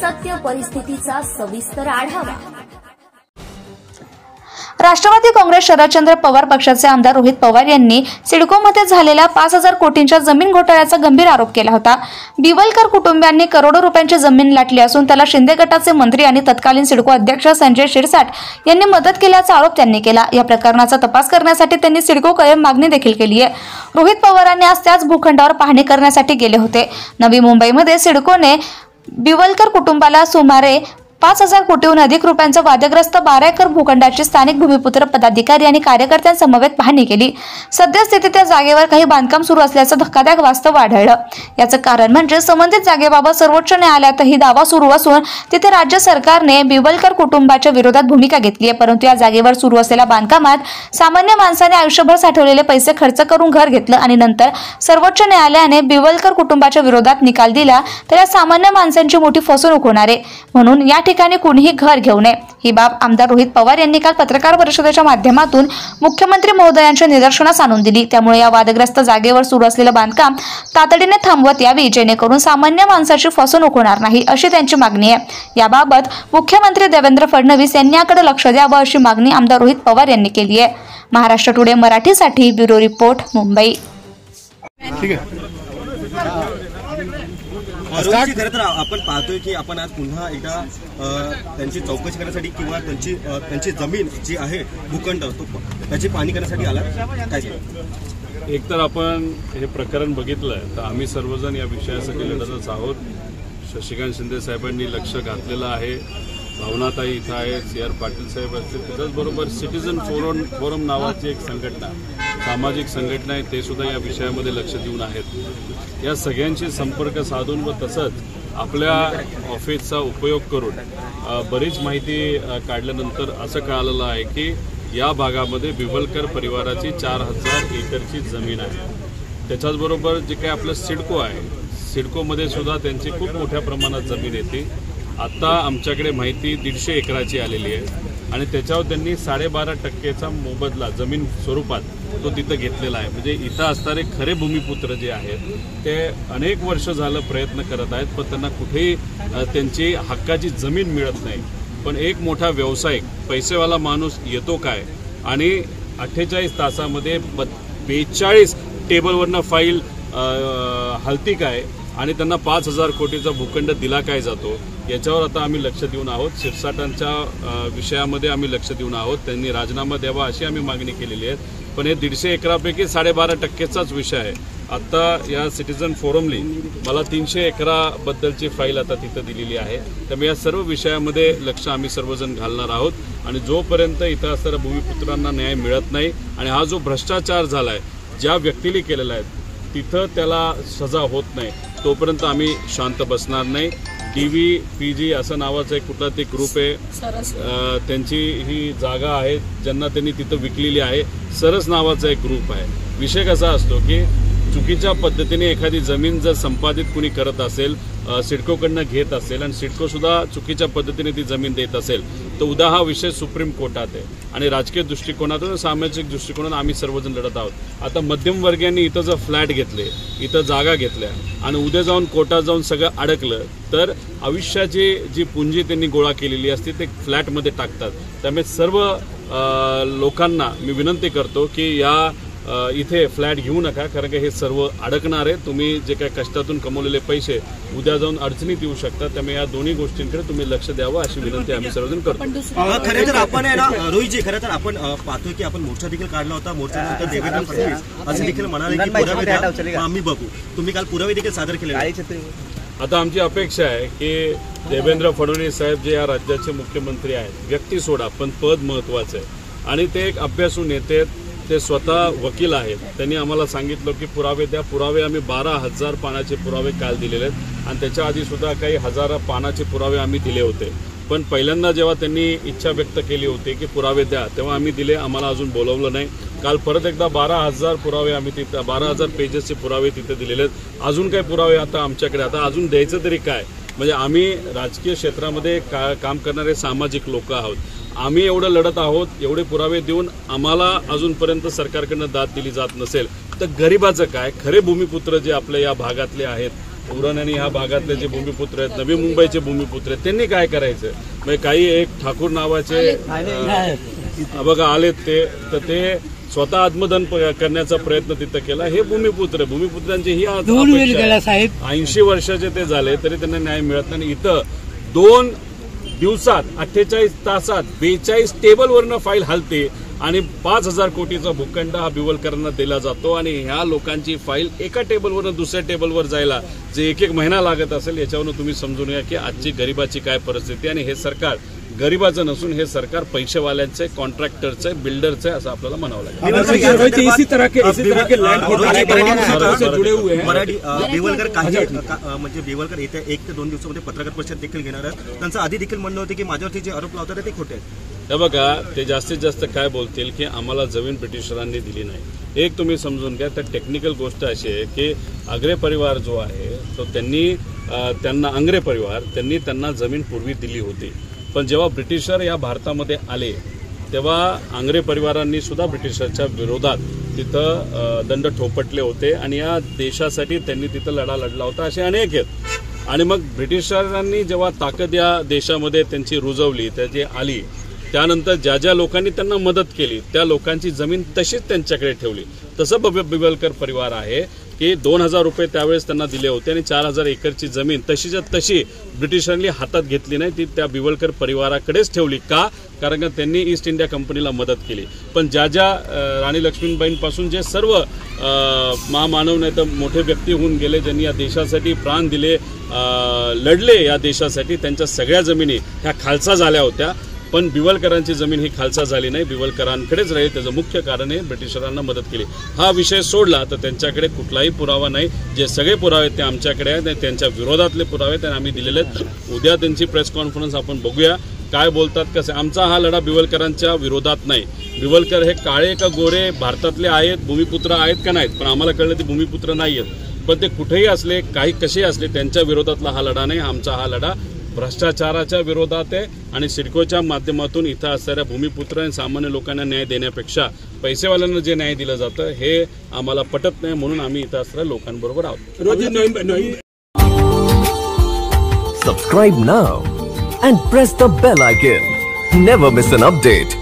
सत्य परिस्थितीचा सविस्तर आढावा। राष्ट्रवादी काँग्रेस शरदचंद्र पवार पक्षाचे आमदार रोहित पवार यांनी सिडकोमध्ये झालेल्या 5,000 कोटींच्या जमीन घोटाळ्याचा गंभीर आरोप केला होता। बिवलकर कुटुंबियांनी करोडो रुपयांची जमीन लाटली असून त्याला शिंदे गटाचे मंत्री आणि तत्कालीन सिडको अध्यक्ष संजय शिरसाट यांनी मदत केल्याचा आरोप त्यांनी केला। या प्रकरणाचा तपास करण्यासाठी त्यांनी सिडकोकडे मागणी देखील केली आहे। रोहित पवारांनी आज त्याच भूखंडावर पाहणी करण्यासाठी गेले होते। नवी मुंबईमध्ये सिडकोने बिवलकर कुटुंबाला सुमारे 5,000 कोटीहून अधिक रुपयांचा वादग्रस्त 12 एकर भूखंडाची स्थानिक भूमिपुत्र पदाधिकारी आणि कार्यकर्त्यांसमवेत पाहणी केली। सद्यस्थितीत त्या जागेवर काही बांधकाम सुरू असल्याचं धक्कादायक वास्तव आढळलं। याचं कारण म्हणजे संबंधित जागेबाबत सर्वोच्च न्यायालयातही दावा सुरू असून तिथे राज्य सरकारने बिवलकर कुटुंबाच्या विरोधात भूमिका घेतली आहे। परंतु या जागेवर सुरू असलेल्या बांधकामात सामान्य माणसाने आयुष्यभर साठवलेले पैसे खर्च करून घर घेतलं आणि नंतर सर्वोच्च न्यायालयाने बिवलकर कुटुंबाच्या विरोधात निकाल दिला तर या सामान्य माणसांची मोठी फसवणूक होणार आहे। म्हणून या ठिकाणी कुणीही घर घेऊ नये। ही बाब आमदार रोहित पवार यांनी काल पत्रकार परिषदेच्या माध्यमातून मुख्यमंत्री महोदयांच्या निदर्शनास आणून दिली। त्यामुळे या वादग्रस्त जागेवर सुरू असलेलं बांधकाम तातडीने थांबवत यावी जेणेकरून सामान्य माणसाची फसवणूक होणार नाही अशी त्यांची मागणी आहे। याबाबत मुख्यमंत्री देवेंद्र फडणवीस यांनी याकडे लक्ष द्यावं अशी मागणी आमदार रोहित पवार यांनी केली आहे। महाराष्ट्र टुडे मराठीसाठी ब्युरो रिपोर्ट मुंबई। खरं तर आपण पाहतोय की आपण आज पुन्हा एकदा त्यांची चौकशी करण्यासाठी किंवा त्यांची जमीन जी आहे भूखंड त्याची पाहणी करण्यासाठी आला काय? एकतर आपण हे प्रकरण बघितलं तर आम्ही सर्वजण या विषयासाठी लढतच आहोत। शशिकांत शिंदे साहेबांनी लक्ष घातलेलं आहे, भावनाताई इथं आहे, CR पाटील साहेब असतील, त्याचबरोबर सिटीजन फोरम नावाची एक संघटना, सामाजिक संघटना आहे, ते सुद्धा या विषयामध्ये लक्ष देऊन आहेत। या सगळ्यांशी संपर्क साधून व तसंच आपल्या ऑफिसचा उपयोग करून बरीच माहिती काढल्यानंतर असं कळालेलं आहे की या भागामध्ये बिवलकर परिवाराची 4,000 एकरची जमीन आहे। त्याच्याचबरोबर जे काही आपलं सिडको आहे, सिडकोमध्ये सुद्धा त्यांची खूप मोठ्या प्रमाणात जमीन येते। आता आमच्याकडे माहिती 150 एकराची आलेली आहे आणि त्याच्यावर त्यांनी 12.5% मोबदला जमीन स्वरूपात तो तिथं घेतलेला आहे। म्हणजे इथं असणारे खरे भूमिपुत्र जे आहेत ते अनेक वर्ष झालं प्रयत्न करत आहेत, पण त्यांना कुठेही त्यांची हक्काची जमीन मिळत नाही। पण एक मोठा व्यावसायिक पैसेवाला माणूस येतो काय आणि 48 तासामध्ये 42 टेबलवरनं फाईल हलती काय आणि त्यांना 5,000 कोटीचा भूखंड दिला काय जातो याच्यावर आता आम्ही लक्ष देऊन आहोत। शिरसाटांच्या विषयामध्ये आम्ही लक्ष देऊन आहोत। त्यांनी राजीनामा द्यावा अशी आम्ही मागणी केलेली आहे। पण हे 150 एकरापैकी 12.5%चाच विषय आहे। आता या सिटीजन फोरमली मला 300 एकराबद्दलची फाईल आता तिथं दिलेली आहे। त्यामुळे या सर्व विषयामध्ये लक्ष आम्ही सर्वजण घालणार आहोत आणि जोपर्यंत इथं असणाऱ्या भूमिपुत्रांना न्याय मिळत नाही आणि हा जो भ्रष्टाचार झाला आहे ज्या व्यक्तीने केलेला आहे तिथं त्याला सजा होत नाही तोपर्यंत आम्ही शांत बसणार नाही। DVPG असं नावाचं एक कुठला ते ग्रुप आहे, त्यांची ही जागा आहे ज्यांना त्यांनी तिथं विकलेली आहे। सरस नावाचा एक ग्रुप आहे। विषय कसा असतो की चुकीच्या पद्धतीने एखादी जमीन जर संपादित कुणी करत असेल, सिडकोकडनं घेत असेल आणि सिडको सुद्धा चुकीच्या पद्धतीने ती जमीन देत असेल तर उद्या हा विषय सुप्रीम कोर्टात आहे आणि राजकीय दृष्टिकोनातून सामाजिक दृष्टिकोनातून आम्ही सर्वजण लढत आहोत। आता मध्यमवर्गीयांनी इथं जर फ्लॅट घेतले, इथं जागा घेतल्या आणि उद्या जाऊन कोर्टात जाऊन सगळं अडकलं तर आयुष्याची जी पुंजी त्यांनी गोळा केलेली असते ते फ्लॅटमध्ये टाकतात। त्यामुळे सर्व लोकांना मी विनंती करतो की या इथे फ्लॅट घेऊ नका, कारण की हे सर्व अडकणार आहे। तुम्ही जे काही कष्टातून कमवलेले पैसे उद्या जाऊन अडचणीत येऊ शकतात। त्यामुळे या दोन्ही गोष्टींकडे तुम्ही लक्ष द्यावं अशी विनंती आम्ही सर्वजण करतो। खरं तर आपण आहे ना रोहितजी, खरं तर आपण पाहतोय की आपण मोर्चा देखील काढला होता। मोर्चानंतर देवेंद्र फडणवीस असं देखील म्हणाले की पुरावे द्या, आम्ही बघू। तुम्ही काल पुरावे देखील सादर केले। आता आमची अपेक्षा आहे की देवेंद्र फडणवीस साहेब जे या राज्याचे मुख्यमंत्री आहेत, व्यक्ती सोडा पण पद महत्वाचं आहे आणि ते एक अभ्यासू नेते, ते स्वतः वकील आहेत। त्यांनी आम्हाला सांगितलं की पुरावे द्या। पुरावे आम्ही 12,000 पानाचे पुरावे काल दिलेले आहेत आणि त्याच्या आधी सुद्धा काही 1000 पानाचे पुरावे आम्ही दिले होते। पण पहिल्यांदा जेव्हा त्यांनी इच्छा व्यक्त केली होती की पुरावे द्या तेव्हा आम्ही दिले, आम्हाला अजून बोलवलं नाही। काल परत एकदा 12,000 पुरावे आम्ही तिथं 12,000 पेजेसचे पुरावे तिथे दिलेले आहेत। अजून काही पुरावे आता आमच्याकडे आता अजून द्यायचं तरी काय? म्हणजे आम्ही राजकीय क्षेत्रामध्ये काम करणारे सामाजिक लोक आहोत। आम्ही एवढं लढत आहोत, एवढे पुरावे देऊन आम्हाला अजूनपर्यंत सरकारकडनं दाद दिली जात नसेल तर गरिबाचं काय? खरे भूमिपुत्र जे आपल्या या भागातले आहेत उरण आणि ह्या भागातले जे भूमिपुत्र आहेत, नवी मुंबईचे भूमिपुत्र आहेत, त्यांनी काय करायचं? म्हणजे काही एक ठाकूर नावाचे बघा आलेत ते स्वतः आत्मदहन करण्याचा प्रयत्न तिथं केला. हे भूमिपुत्रांची ही 80 वर्षाचे ते झाले तरी त्यांना न्याय मिळत नाही. इथं 2 दिवसात 48 तासात 42 टेबलवरनं फाईल हलते आणि 5,000 कोटीचा भूखंड हा बिवलकरांना दिला जातो आणि ह्या लोकांची फाईल एका टेबलवरनं दुसऱ्या टेबलवर जायला जे एक महिना लागत असेल, याच्यावरून तुम्ही समजून घ्या की आजची गरिबाची काय परिस्थिती. आणि हे सरकार गरिबाचं नसून हे सरकार पैसेवाल्यांचे, कॉन्ट्रॅक्टरचे, बिल्डरचे असं आपल्याला म्हणावं लागेल. बिवलकर काही म्हणजे बिवलकर येत्या 1 ते 2 दिवसामध्ये पत्रकार परिषद देखील घेणार आहेत. त्यांचं आधी देखील म्हणणं होतं की माझ्यावरती जे आरोप लावतात ते खोटे आहेत. हे बघा, ते जास्तीत जास्त काय बोलतील की आम्हाला जमीन ब्रिटिशरांनी दिली नाही. एक तुम्ही समजून घ्या, तर टेक्निकल गोष्ट अशी आहे की आंग्रे परिवार जो आहे तो त्यांना जमीन पूर्वी दिली होती. पण जेव्हा ब्रिटिशर या भारतामध्ये आले तेव्हा आंग्रे परिवारांनी सुद्धा ब्रिटिशरच्या विरोधात तिथं दंड ठोपटले होते आणि या देशासाठी त्यांनी तिथं लढा लढला होता. असे अनेक आहेत. आणि मग ब्रिटिशरांनी जेव्हा ताकद या देशामध्ये त्यांची रुजवली, त्याची आली, त्यानंतर ज्या लोकांनी त्यांना मदत केली त्या लोकांची जमीन तशीच त्यांच्याकडे ठेवली. तसं बिवलकर परिवार आहे की 2,000 रुपये त्यावेळेस त्यांना दिले होते आणि 4,000 एकरची जमीन तशीच्या तशी ब्रिटिशांनी हातात घेतली नाही, ती त्या बिवलकर परिवाराकडेच ठेवली. का? कारण का त्यांनी ईस्ट इंडिया कंपनीला मदत केली. पण ज्या राणी लक्ष्मीबाईंपासून जे सर्व महामानव नाही तर मोठे व्यक्ती होऊन गेले, ज्यांनी या देशासाठी प्राण दिले, लढले या देशासाठी, त्यांच्या सगळ्या जमिनी ह्या खालसा झाल्या होत्या. पण बिवलकरांची जमीन ही खालसा झाली नाही, बिवलकरांकडेच राहील. त्याचं मुख्य कारण आहे ब्रिटिशरांना मदत केली. हा विषय सोडला तर त्यांच्याकडे कुठलाही पुरावा नाही. जे सगळे पुरावे ते आमच्याकडे आहेत, त्यांच्या विरोधातले पुरावे त्यांना आम्ही दिलेले आहेत. उद्या त्यांची प्रेस कॉन्फरन्स आपण बघूया काय बोलतात. कसं आमचा हा लढा बिवलकरांच्या विरोधात नाही. बिवलकर हे काळे का गोरे भारतातले आहेत, भूमिपुत्र आहेत का नाहीत, पण आम्हाला कळलं ते भूमिपुत्र नाही आहेत. पण ते कुठेही असले, काही कसे असले, त्यांच्या विरोधातला हा लढा नाही. आमचा हा लढा भ्रष्टाचाराच्या विरोधात आहे आणि सिडकोच्या माध्यमातून इथं असणाऱ्या भूमिपुत्र आणि सामान्य लोकांना न्याय देण्यापेक्षा पैसेवाल्यांना जे न्याय दिलं जातं हे आम्हाला पटत नाही. म्हणून आम्ही इथं असणाऱ्या लोकांबरोबर आहोत. Subscribe now and press the bell icon. Never miss an update.